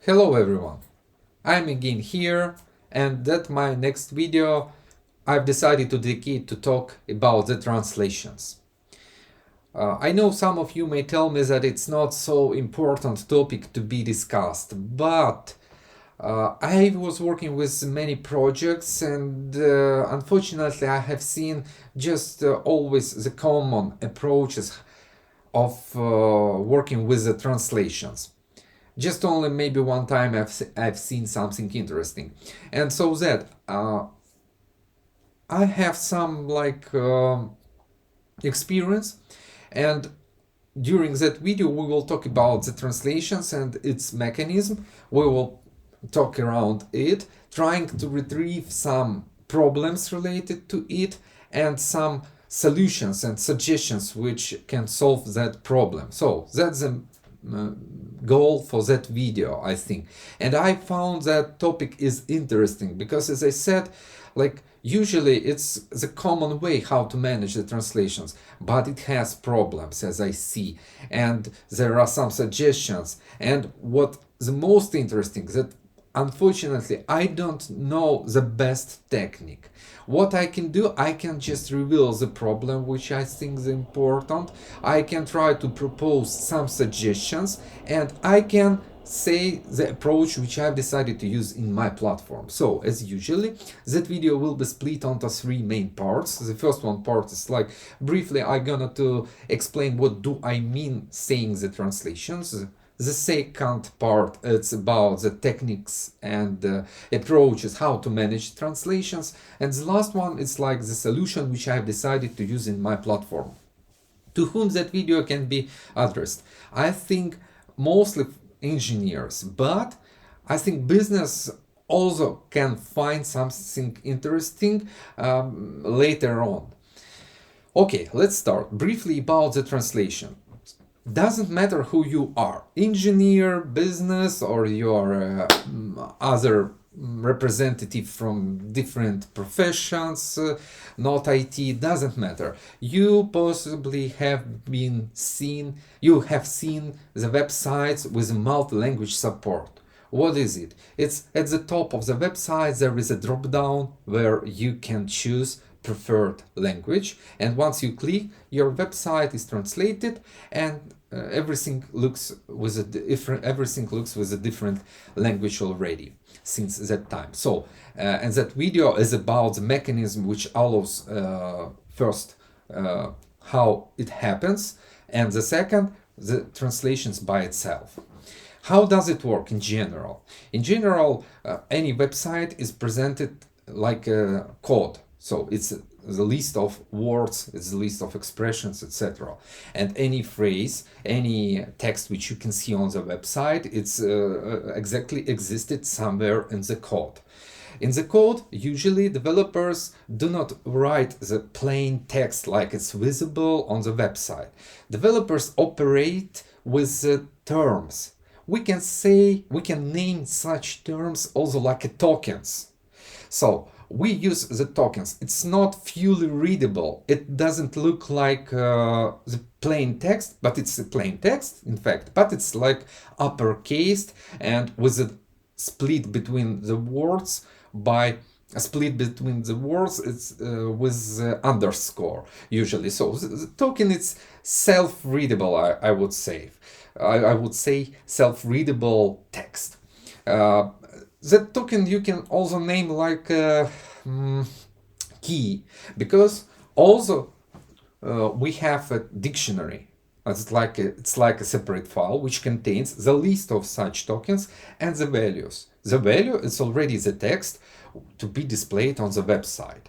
Hello everyone, I'm again here, and that my next video I've decided to dedicate to talk about the translations. I know some of you may tell me that it's not so important topic to be discussed, but I was working with many projects and unfortunately I have seen just always the common approaches of working with the translations. Just only maybe one time I've seen something interesting. And so that I have some experience, and during that video we will talk about the translations and its mechanism. We will talk around it, trying to retrieve some problems related to it and some solutions and suggestions which can solve that problem. So that's the uh, goal for that video, I think. And I found that topic is interesting because, as I said, usually it's the common way how to manage the translations, but it has problems, as I see, and there are some suggestions. And what the most interesting that unfortunately I don't know the best technique. What I can do, I can just reveal the problem which I think is important. I can try to propose some suggestions, and I can say the approach which I've decided to use in my platform. So as usually, that video will be split onto three main parts. The first one part is briefly I'm gonna to explain what do I mean saying the translations. The second part, it's about the techniques and approaches how to manage translations. And the last one is the solution which I have decided to use in my platform. To whom that video can be addressed? I think mostly engineers, but I think business also can find something interesting later on. Okay, let's start briefly about the translation. Doesn't matter who you are, engineer, business, or your other representative from different professions, not IT, doesn't matter. You possibly have you have seen the websites with multi-language support. What is it? It's at the top of the website there is a drop down where you can choose preferred language, and once you click, your website is translated, and everything looks with a different language already since that time. So and that video is about the mechanism which allows first how it happens, and the second, the translations by itself. How does it work in general? In general, any website is presented like a code. So it's the list of words, it's the list of expressions, etc. And any phrase, any text which you can see on the website, it's exactly existed somewhere in the code. In the code, usually developers do not write the plain text like it's visible on the website. Developers operate with the terms. We can name such terms also like tokens. So we use the tokens. It's not fully readable. It doesn't look like the plain text, but it's a plain text, in fact, but it's like uppercased and with a split between the words by a split between the words, it's with underscore usually. So the token is self-readable, I would say. I would say self-readable text. That token you can also name like key, because also we have a dictionary. It's like a separate file which contains the list of such tokens and the values. The value is already the text to be displayed on the website.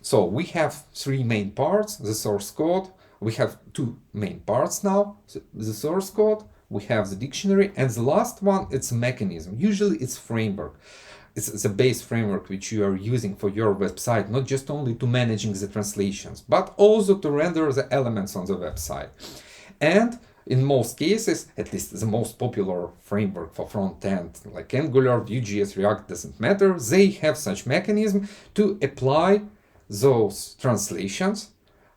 So we have three main parts: the source code. We have two main parts now: the source code, we have the dictionary, and the last one, it's mechanism. Usually it's framework. It's a base framework which you are using for your website, not just only to managing the translations, but also to render the elements on the website. And in most cases, at least the most popular framework for front end, like Angular, Vue.js, React, doesn't matter, they have such mechanism to apply those translations.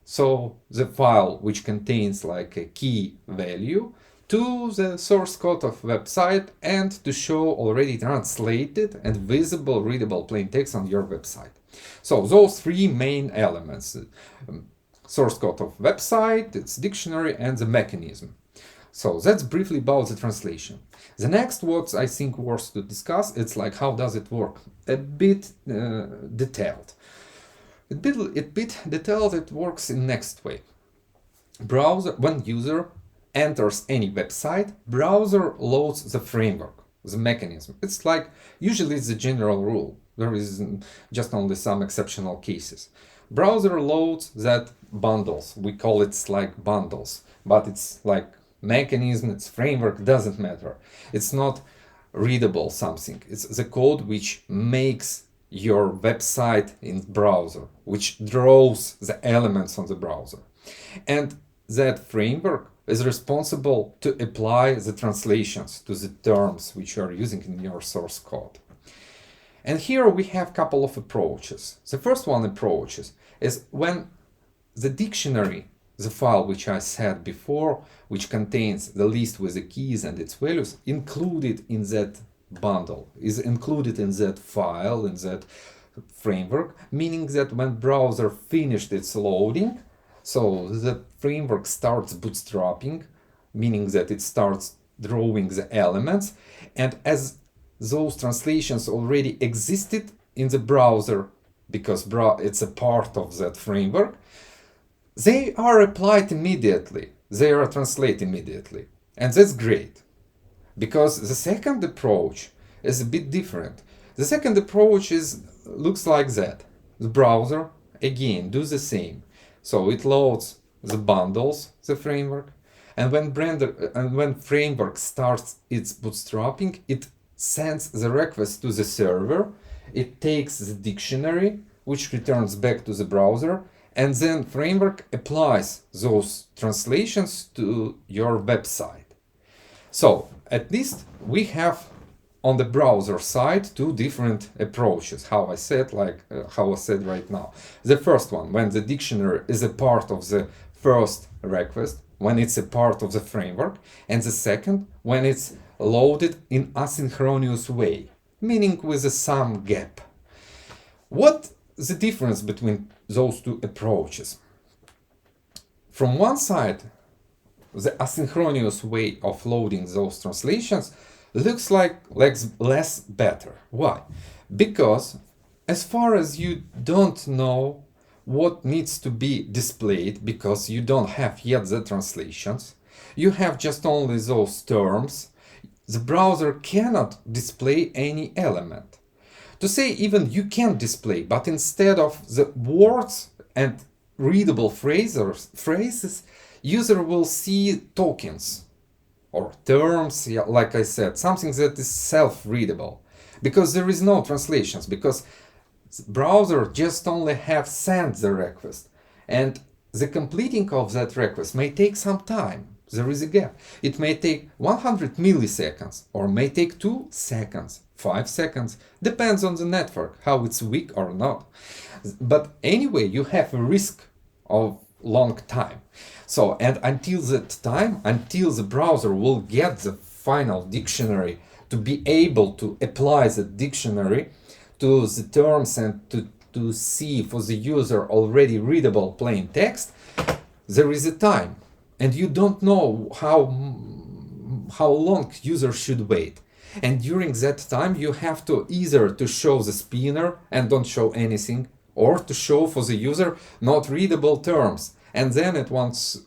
So the file which contains like a key value to the source code of website and to show already translated and visible readable plain text on your website. So those three main elements, source code of website, its dictionary, and the mechanism. So that's briefly about the translation. The next what I think worth to discuss, it's like how does it work? A bit detailed. A bit detailed, it works in next way. Browser, when user enters any website, browser loads the framework, the mechanism. It's like, usually it's the general rule. There is just only some exceptional cases. Browser loads that bundles. We call it like bundles, but it's like mechanism, it's framework, doesn't matter. It's not readable something. It's the code which makes your website in browser, which draws the elements on the browser. And that framework is responsible to apply the translations to the terms which you are using in your source code. And here we have a couple of approaches. The first one approach is when the dictionary, the file which I said before, which contains the list with the keys and its values, included in that bundle, is included in that file, in that framework, meaning that when browser finished its loading, so the framework starts bootstrapping, meaning that it starts drawing the elements, and as those translations already existed in the browser, because it's a part of that framework, they are applied immediately, they are translated immediately. And that's great, because the second approach is a bit different. The second approach looks like that. The browser, again, do the same. So it loads the bundles, the framework, and when framework starts its bootstrapping, it sends the request to the server, it takes the dictionary, which returns back to the browser, and then framework applies those translations to your website. So at least we have on the browser side two different approaches, how I said right now. The first one, when the dictionary is a part of the first request, when it's a part of the framework, and the second, when it's loaded in asynchronous way, meaning with some gap. What the difference between those two approaches? From one side, the asynchronous way of loading those translations looks like less better. Why? Because as far as you don't know what needs to be displayed, because you don't have yet the translations, you have just only those terms, the browser cannot display any element. To say even you can display, but instead of the words and readable phrases, user will see tokens or terms, like I said, something that is self-readable, because there is no translations, because browser just only have sent the request, and the completing of that request may take some time. There is a gap. It may take 100 milliseconds, or may take 2 seconds, 5 seconds, depends on the network, how it's weak or not. But anyway, you have a risk of long time. So, and until that time, until the browser will get the final dictionary to be able to apply the dictionary to the terms and to see for the user already readable plain text, there is a time. And you don't know how long user should wait. And during that time, you have to either to show the spinner and don't show anything, or to show for the user not readable terms. And then once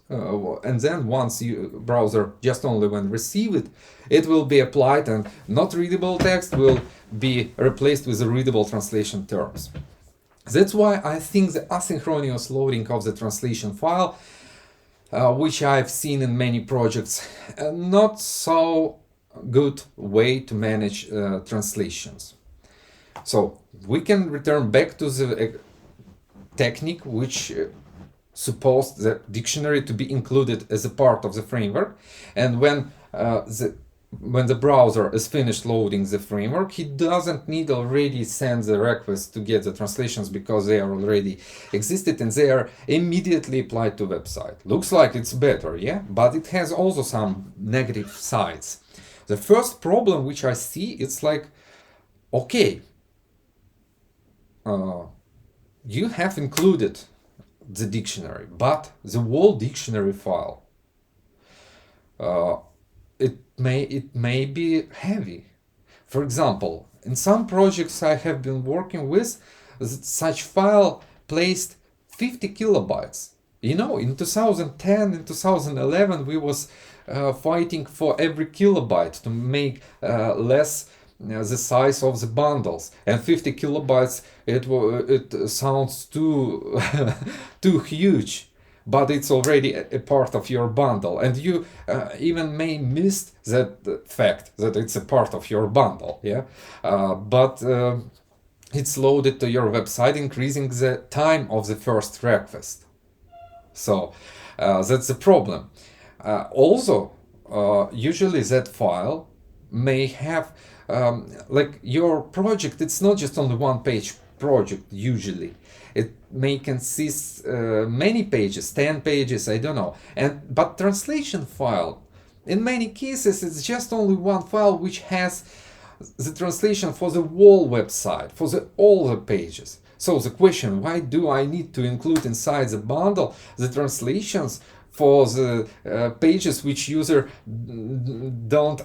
you browser just only when receive it, it will be applied, and not readable text will be replaced with the readable translation terms. That's why I think the asynchronous loading of the translation file, which I've seen in many projects, not so good way to manage translations. So we can return back to the technique which supposed the dictionary to be included as a part of the framework, and when the when the browser is finished loading the framework, he doesn't need already send the request to get the translations because they are already existed and they are immediately applied to website. Looks like it's better, yeah, but it has also some negative sides. The first problem which I see, it's like, okay, you have included the dictionary, but the whole dictionary file, it may be heavy. For example, in some projects I have been working with, such file placed 50 kilobytes. You know, in 2010, in 2011, we was fighting for every kilobyte to make less the size of the bundles, and 50 kilobytes, it sounds too too huge, but it's already a part of your bundle, and you even may miss that fact that it's a part of your bundle, yeah. But it's loaded to your website, increasing the time of the first request. So that's the problem. Also, usually that file may have like your project. It's not just only one page project. Usually, it may consist many pages, 10 pages, I don't know. And but translation file, in many cases, it's just only one file which has the translation for the whole website, for all the pages. So the question, why do I need to include inside the bundle the translations for the pages which user doesn't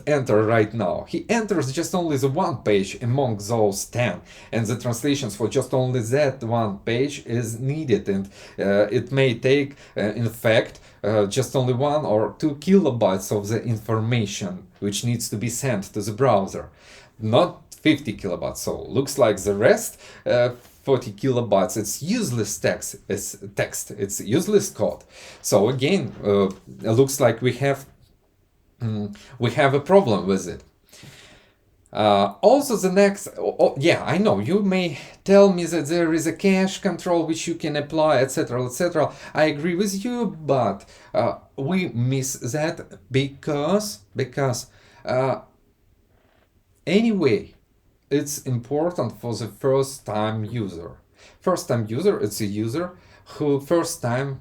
enter right now? He enters just only the one page among those 10, and the translations for just only that one page is needed, and it may take in fact just only 1 or 2 kilobytes of the information which needs to be sent to the browser, not 50 kilobytes. So looks like the rest 40 kilobytes, it's useless it's useless code. So again, it looks like we have a problem with it. Also, the next, yeah, I know you may tell me that there is a cache control which you can apply, etc., etc. I agree with you, but we miss that because anyway, it's important for the first time user. First time user, it's a user who first time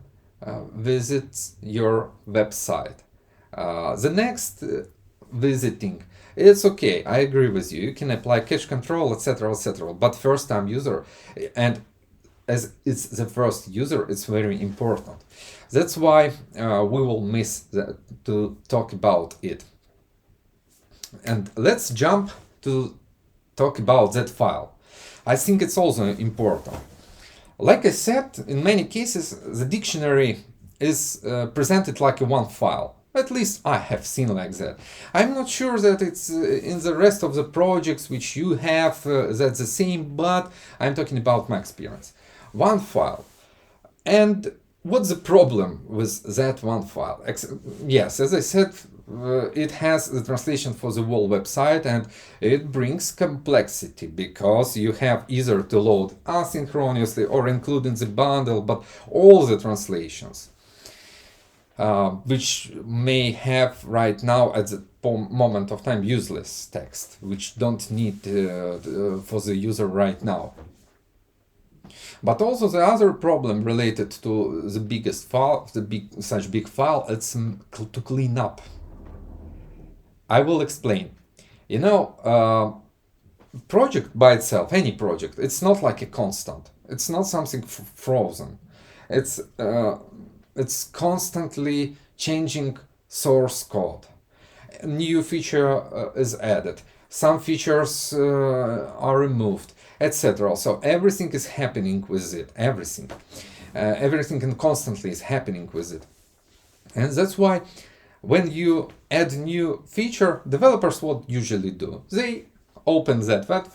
visits your website. The next visiting, it's okay, I agree with you, you can apply cache control, etc., etc., but first time user, and as it's the first user, it's very important. That's why we will miss to talk about it. And let's jump to talk about that file. I think it's also important. Like I said, in many cases, the dictionary is presented like a one file. At least I have seen like that. I'm not sure that it's in the rest of the projects which you have that's the same, but I'm talking about my experience. One file. And what's the problem with that one file? Yes, as I said, it has the translation for the whole website, and it brings complexity because you have either to load asynchronously or include in the bundle, but all the translations, which may have right now at the moment of time useless text, which don't need for the user right now. But also the other problem related to the biggest file, such big file, it's to clean up. I will explain. You know, project by itself, any project, it's not like a constant. It's not something frozen. It's constantly changing source code. A new feature is added. Some features are removed, etc. So everything is happening with it. Everything and constantly is happening with it. And that's why when you add new feature, developers what usually do? They open that that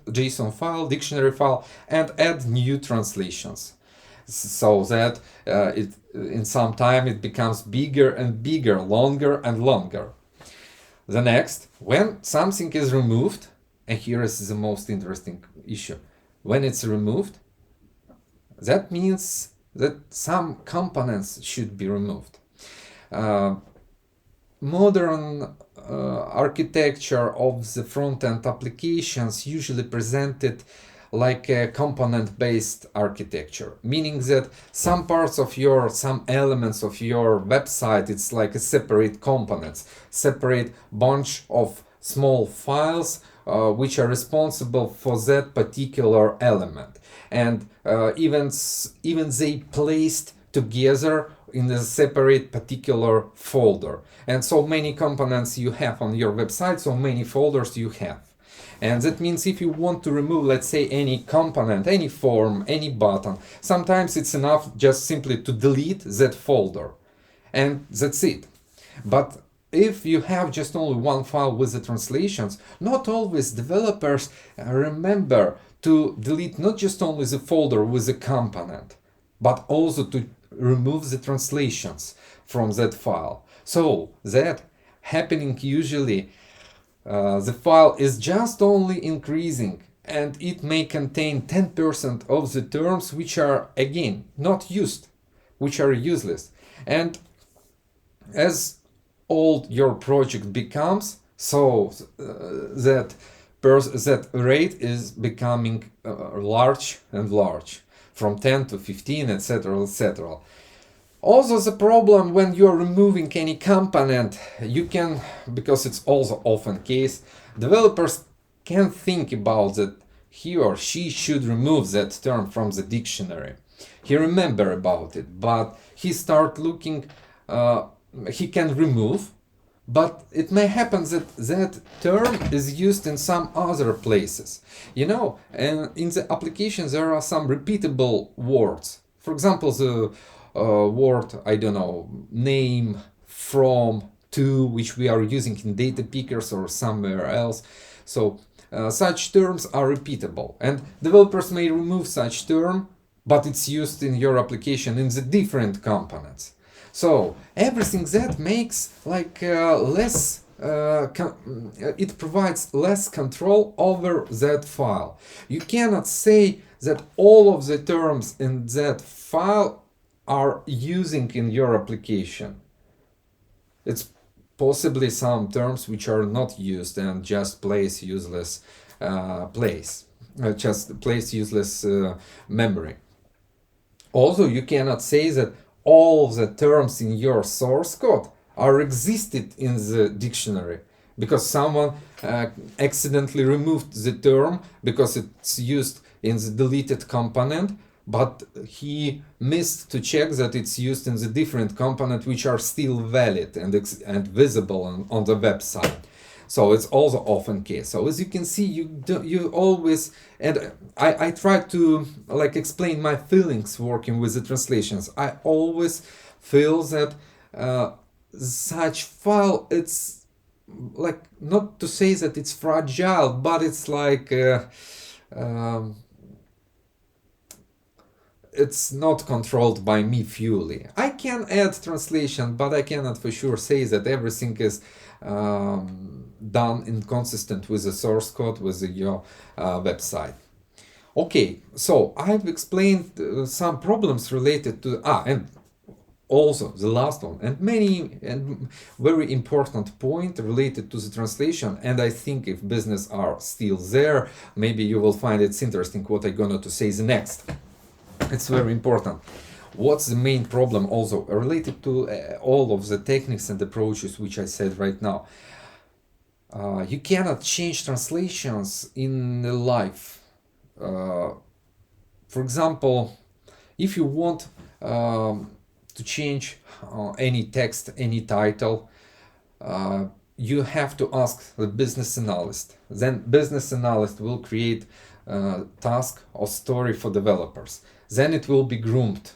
JSON file, dictionary file, and add new translations, so that it in some time it becomes bigger and bigger, longer and longer. The next, when something is removed, and here is the most interesting issue, when it's removed, that means that some components should be removed. modern architecture of the front-end applications usually presented like a component-based architecture, meaning that some elements of your website, it's like a separate components, separate bunch of small files which are responsible for that particular element, and even they placed together in a separate particular folder. And so many components you have on your website, so many folders you have. And that means if you want to remove, let's say, any component, any form, any button, sometimes it's enough just simply to delete that folder. And that's it. But if you have just only one file with the translations, not always developers remember to delete not just only the folder with the component, but also to remove the translations from that file. So that happening usually, the file is just only increasing, and it may contain 10% of the terms which are again not used, which are useless. And as old your project becomes, so that rate is becoming large and large, from 10 to 15, etc., etc. Also, the problem when you are removing any component, you can, because it's also often case, developers can think about that he or she should remove that term from the dictionary. He remember about it, but he start looking, he can remove, but it may happen that that term is used in some other places. And in the application there are some repeatable words. For example, the word, I don't know, name, from, to, which we are using in data pickers or somewhere else. So such terms are repeatable, and developers may remove such term, but it's used in your application in the different components. So everything that makes like it provides less control over that file. You cannot say that all of the terms in that file are using in your application. It's possibly some terms which are not used and just place useless memory. Also, you cannot say that all the terms in your source code are existed in the dictionary, because someone accidentally removed the term because it's used in the deleted component, but he missed to check that it's used in the different component which are still valid and visible on the website. So it's also often case. So as you can see, you always, and I try to like explain my feelings working with the translations. I always feel that such file, it's like, not to say that it's fragile, but it's like it's not controlled by me fully. I can add translation, but I cannot for sure say that everything is done inconsistent with the source code with your website. Okay, so I've explained some problems related to and also the last one, and very important point related to the translation. And I think if business are still there, maybe you will find it's interesting what I'm gonna to say the next. It's very important. What's the main problem also related to all of the techniques and approaches which I said right now? You cannot change translations in life. For example, if you want to change any text, any title, you have to ask the business analyst. Then business analyst will create a task or story for developers. Then it will be groomed.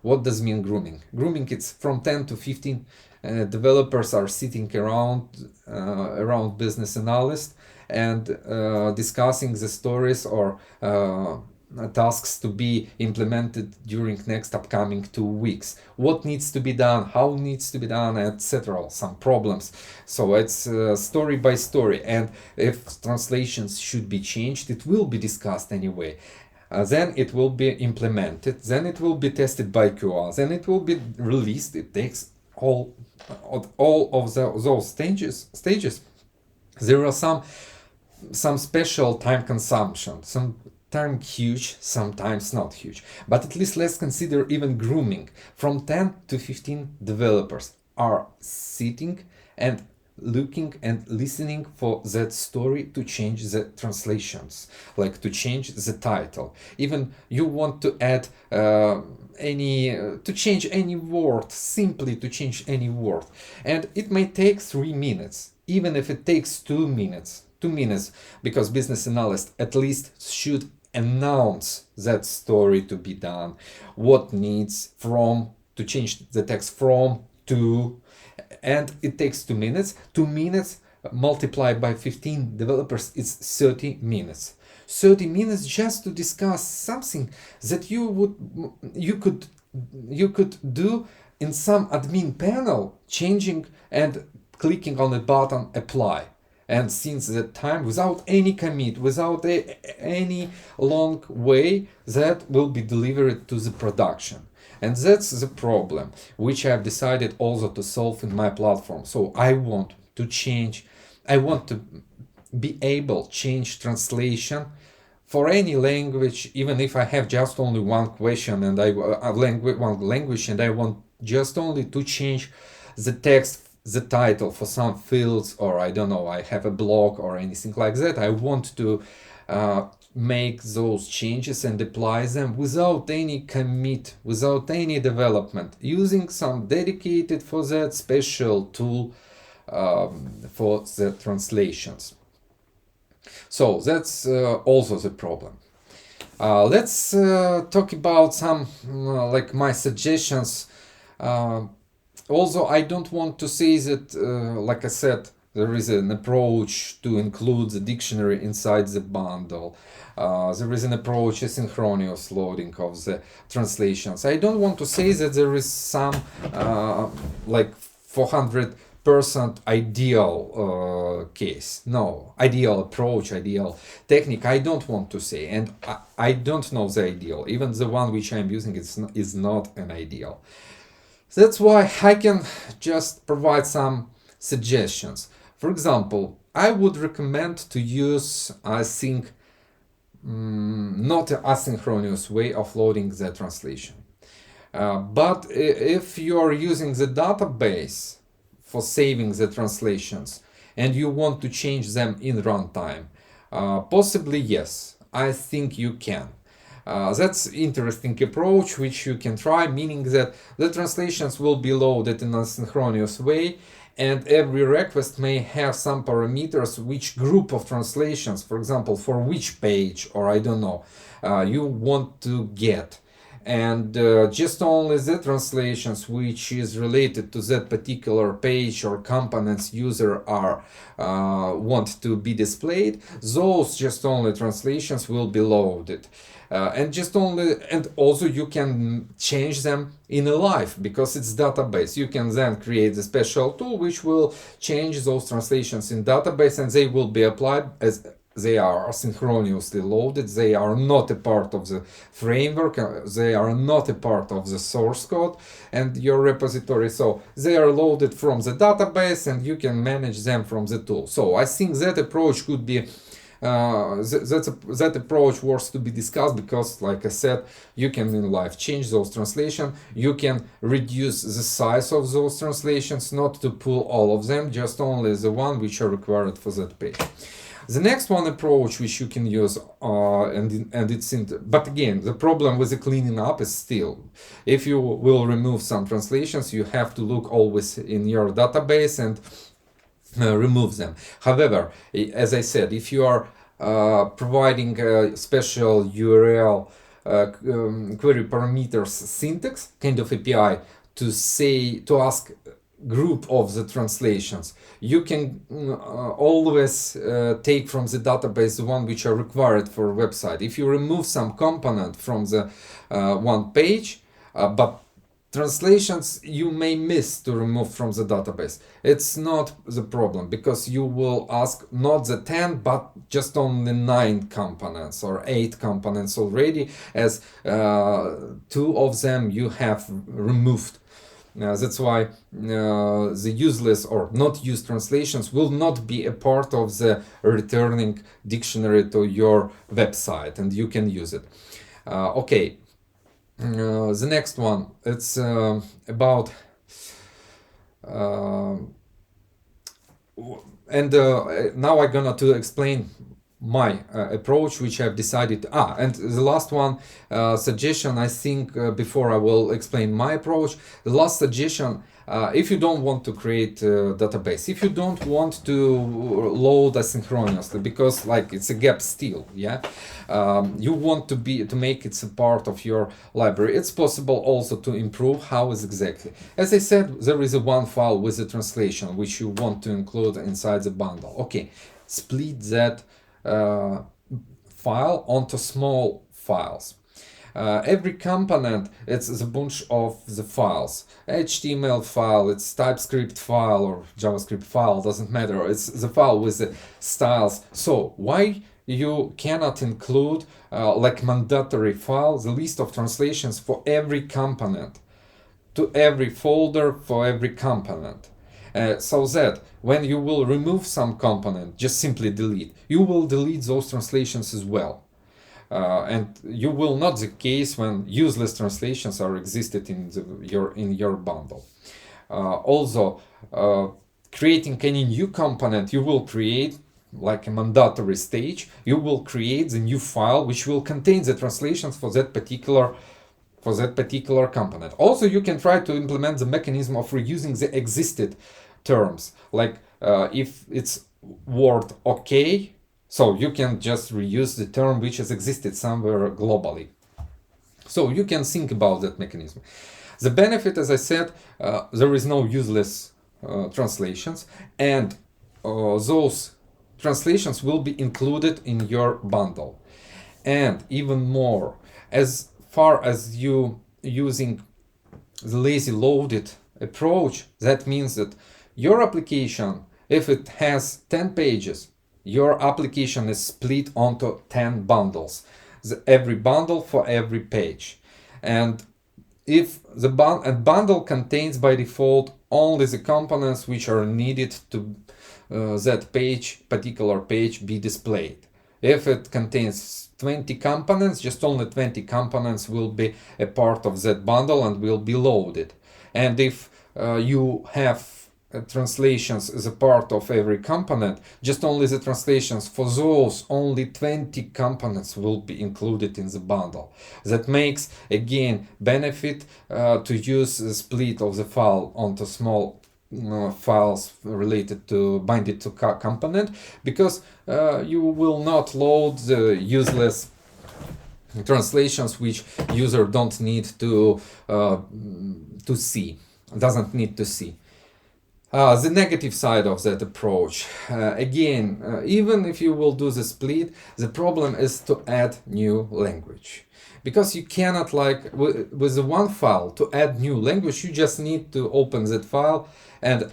What does mean grooming? Grooming, it's from 10 to 15 developers are sitting around business analyst and discussing the stories or tasks to be implemented during next upcoming 2 weeks. What needs to be done, how needs to be done, etc. Some problems. So it's story by story, and if translations should be changed, it will be discussed anyway. Then it will be implemented, then it will be tested by QA, then it will be released. It takes all all of those stages, there are some special time consumption, sometimes huge, sometimes not huge. But at least let's consider even grooming. From 10 to 15 developers are sitting and looking and listening for that story to change the translations, like to change the title. Even you want to add to change any word, simply to change any word, and it may take 3 minutes, even if it takes 2 minutes. 2 minutes, because business analyst at least should announce that story to be done, what needs from to change the text from to, and it takes 2 minutes. 2 minutes multiplied by 15 developers is 30 minutes. 30 minutes just to discuss something that you could do in some admin panel, changing and clicking on the button apply. And since that time, without any commit, without any long way, that will be delivered to the production. And that's the problem, which I've decided also to solve in my platform. So I want to change, I want to be able to change translation for any language, even if I have just only one question and one language, and I want just only to change the text, the title for some fields, or I don't know, I have a blog or anything like that. I want to make those changes and apply them without any commit, without any development, using some dedicated for that special tool for the translations. So that's also the problem. Let's talk about some like my suggestions. Also, I don't want to say that, like I said, there is an approach to include the dictionary inside the bundle. There is an approach, asynchronous loading of the translations. I don't want to say that there is some like 400% ideal case. No, ideal approach, ideal technique. I don't want to say, and I don't know the ideal. Even the one which I'm using is not an ideal. That's why I can just provide some suggestions. For example, I would recommend to use, I think, not an asynchronous way of loading the translation. But if you are using the database for saving the translations and you want to change them in runtime, possibly yes, I think you can. That's interesting approach which you can try, meaning that the translations will be loaded in a synchronous way, and every request may have some parameters, which group of translations, for example, for which page, or I don't know, you want to get. And just only the translations which is related to that particular page or components user are want to be displayed, those just only translations will be loaded. And also you can change them in a live, because it's database. You can then create a special tool which will change those translations in database, and they will be applied as they are asynchronously loaded. They are not a part of the framework. They are not a part of the source code and your repository. So they are loaded from the database, and you can manage them from the tool. So I think that approach could be that approach worth to be discussed, because, like I said, you can in live change those translations. You can reduce the size of those translations, not to pull all of them, just only the one which are required for that page. The next one approach which you can use, but again, the problem with the cleaning up is still, if you will remove some translations, you have to look always in your database and remove them. However, as I said, if you are providing a special URL query parameters syntax kind of API to ask group of the translations, you can always take from the database the one which are required for a website. If you remove some component from the one page, but translations you may miss to remove from the database, it's not the problem, because you will ask not the 10 but just only 9 components or 8 components already, as 2 of them you have removed. That's why the useless or not used translations will not be a part of the returning dictionary to your website, and you can use it. Okay, the next one, it's about uh, and now I'm gonna to explain my approach, which I've decided. And the last one suggestion, I think, before I will explain my approach, the last suggestion, if you don't want to create a database, if you don't want to load asynchronously, because like it's a gap still, yeah, you want to make it a part of your library. It's possible also to improve. How is exactly? As I said, there is a one file with a translation which you want to include inside the bundle. Okay, split that file onto small files. Every component, it's a bunch of the files. HTML file, it's TypeScript file or JavaScript file, doesn't matter. It's the file with the styles. So why you cannot include like mandatory file, the list of translations for every component, to every folder for every component? So that when you will remove some component, just simply delete, you will delete those translations as well. And you will not the case when useless translations are existed in your bundle. Also, creating any new component, you will create like a mandatory stage. You will create the new file which will contain the translations for that particular component. Also, you can try to implement the mechanism of reusing the existed terms, like if it's word okay, so you can just reuse the term which has existed somewhere globally. So you can think about that mechanism. The benefit, as I said, there is no useless translations, and those translations will be included in your bundle. And even more, as far as you using the lazy loaded approach, that means that your application, if it has 10 pages, your application is split onto 10 bundles, every bundle for every page. And if the bundle contains by default only the components which are needed to that particular page be displayed. If it contains 20 components, just only 20 components will be a part of that bundle and will be loaded. And if you have translations as a part of every component, just only the translations for those only 20 components will be included in the bundle. That makes again benefit to use the split of the file onto small files related to binded to component, because you will not load the useless translations which user don't need to see, doesn't need to see. The negative side of that approach, again, even if you will do the split, the problem is to add new language. Because you cannot, like with the one file, to add new language, you just need to open that file, and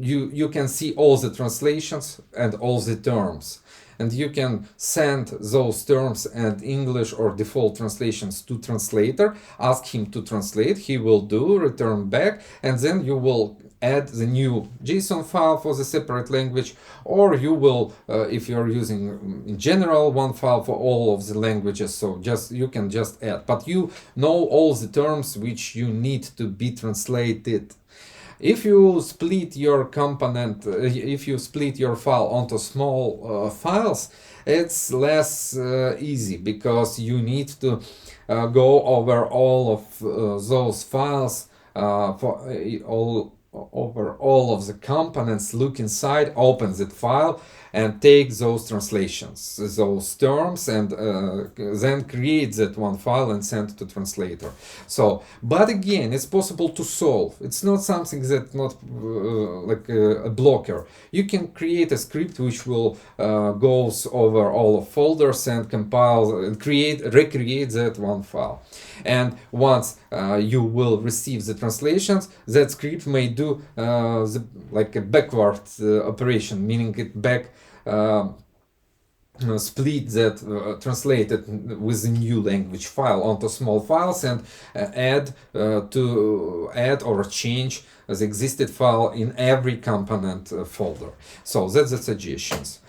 you can see all the translations and all the terms. And you can send those terms and English or default translations to translator, ask him to translate, he will do, return back, and then you will add the new JSON file for the separate language, or you will, if you're using in general one file for all of the languages, so you can just add. But you know all the terms which you need to be translated. If you split your component, if you split your file onto small files, it's less easy, because you need to go over all of those files over all of the components, look inside, open that file, and take those translations, those terms, and then create that one file and send to translator. So, but again, it's possible to solve. It's not something that not like a blocker. You can create a script which will goes over all of folders and compile and recreate that one file. And once you will receive the translations, that script may do like a backward operation, meaning it back split that translated with a new language file onto small files and add or change the existed file in every component folder. So that's the suggestions.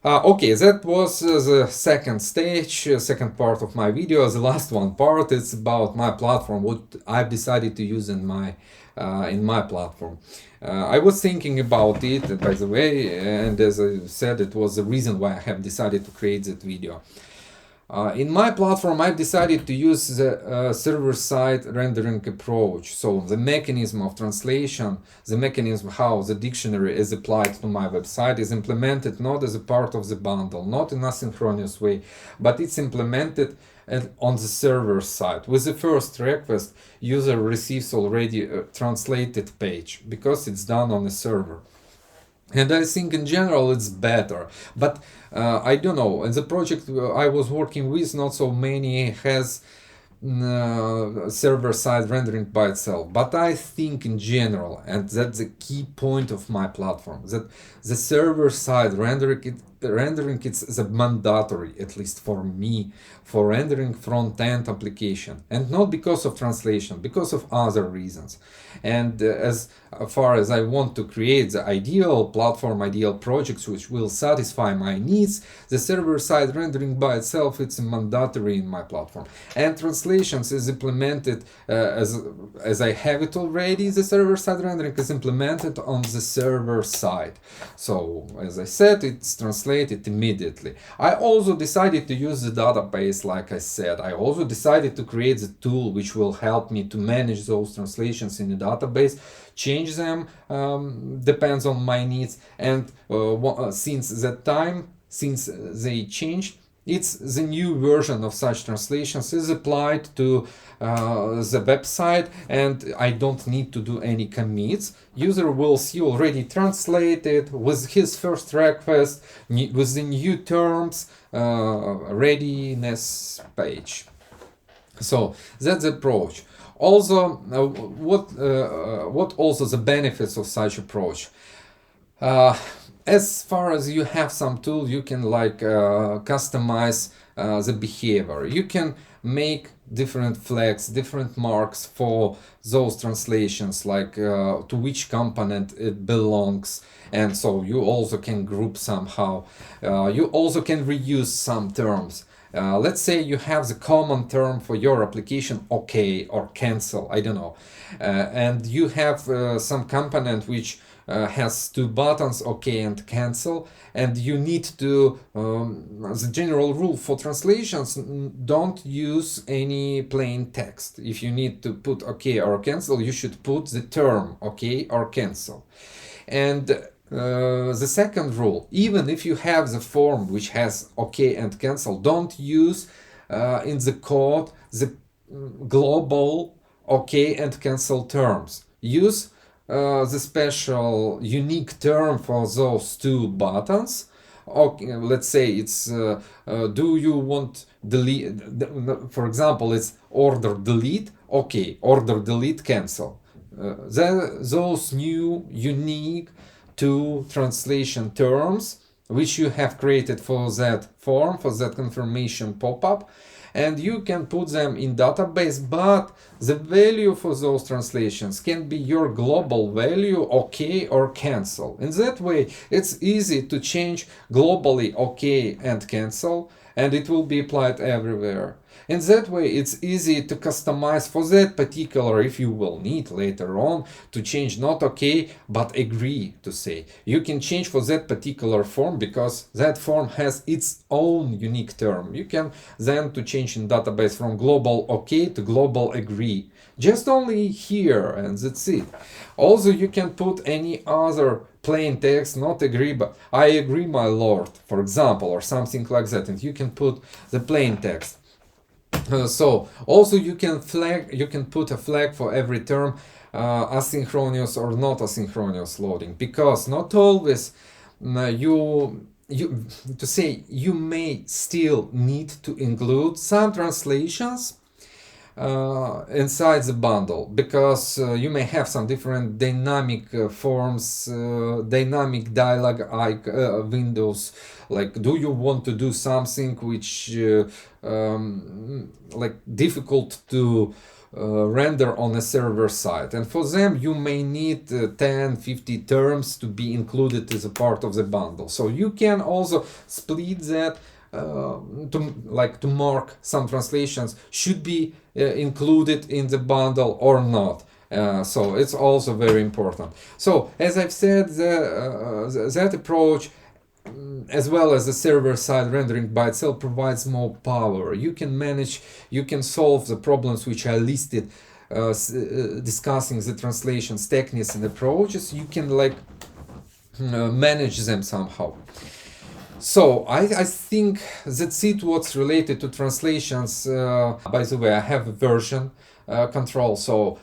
Okay, that was the second stage, second part of my video. The last one part is about my platform, what I've decided to use in my platform. I was thinking about it, by the way, and as I said, it was the reason why I have decided to create that video. In my platform, I've decided to use the server-side rendering approach. So the mechanism of translation, the mechanism how the dictionary is applied to my website is implemented not as a part of the bundle, not in asynchronous way, but it's implemented on the server side. With the first request, user receives already a translated page because it's done on a server. And I think in general it's better, but I don't know. In the project I was working with, not so many has server-side rendering by itself. But I think in general, and that's the key point of my platform, that the server-side rendering it's the mandatory, at least for me, for rendering front-end application, and not because of translation, because of other reasons. And as far as I want to create the ideal platform, ideal projects which will satisfy my needs, the server-side rendering by itself it's mandatory in my platform. And translations is implemented as I have it already. The server-side rendering is implemented on the server side. So as I said, it's translated immediately. I also decided to use the database, like I said. I also decided to create the tool which will help me to manage those translations in the database, change them, depends on my needs, and since that time, since they changed, it's the new version of such translations is applied to the website, and I don't need to do any commits. User will see already translated with his first request with the new terms, readiness page. So that's the approach. Also, what also the benefits of such approach? As far as you have some tool, you can customize the behavior. You can make different flags, different marks for those translations, like to which component it belongs, and so you also can group somehow. You also can reuse some terms. Let's say you have the common term for your application, OK or cancel, I don't know, and you have some component which has two buttons, OK and cancel, and you need to, the general rule for translations, don't use any plain text. If you need to put OK or cancel, you should put the term OK or cancel. And the second rule, even if you have the form which has OK and cancel, don't use in the code the global OK and cancel terms. Use the special unique term for those two buttons. Okay, let's say it's do you want delete, for example, it's order delete, OK, order delete, cancel. Those new unique two translation terms which you have created for that form, for that confirmation pop-up, and you can put them in database, but the value for those translations can be your global value, OK or cancel. In that way, it's easy to change globally OK and cancel, and it will be applied everywhere. In that way, it's easy to customize for that particular, if you will need later on to change not OK, but agree to say. You can change for that particular form because that form has its own unique term. You can then to change in database from global OK to global agree. Just only here, and that's it. Also, you can put any other plain text, not agree, but I agree, my lord, for example, or something like that, and you can put the plain text. So also you can put a flag for every term, asynchronous or not asynchronous loading, because not always you may still need to include some translations inside the bundle, because you may have some different dynamic forms, dynamic dialog windows. Like, do you want to do something which like difficult to render on a server side, and for them you may need 10 50 terms to be included as a part of the bundle. So you can also split that to mark some translations should be included in the bundle or not. So it's also very important. So as I've said, that approach, as well as the server side rendering by itself, provides more power. You can manage, you can solve the problems which I listed, discussing the translations techniques and approaches. You can manage them somehow. So I think that's it what's related to translations. By the way, I have a version control, so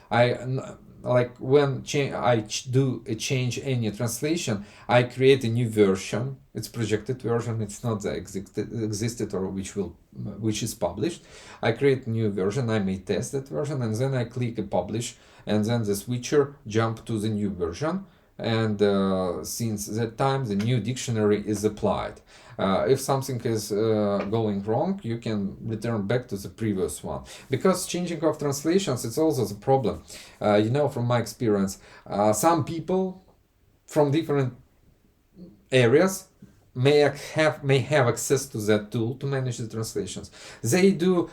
when do a change any translation, I create a new version. It's projected version. It's not the existed or which is published. I create a new version. I may test that version, and then I click a publish, and then the switcher jump to the new version. And since that time, the new dictionary is applied. If something is going wrong, you can return back to the previous one. Because changing of translations, it's also the problem. From my experience, some people from different areas may have access to that tool to manage the translations. They do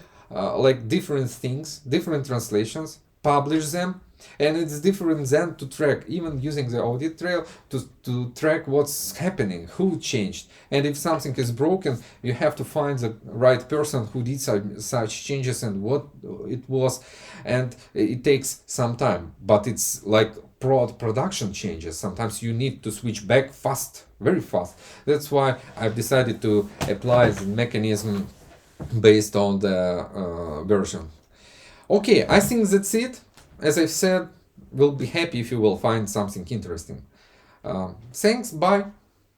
different things, different translations, publish them, and it's different than to track, even using the audit trail, to track what's happening, who changed. And if something is broken, you have to find the right person who did such changes and what it was. And it takes some time, but it's like production changes. Sometimes you need to switch back fast, very fast. That's why I've decided to apply the mechanism based on the version. Okay, I think that's it. As I've said, we'll be happy if you will find something interesting. Thanks, bye.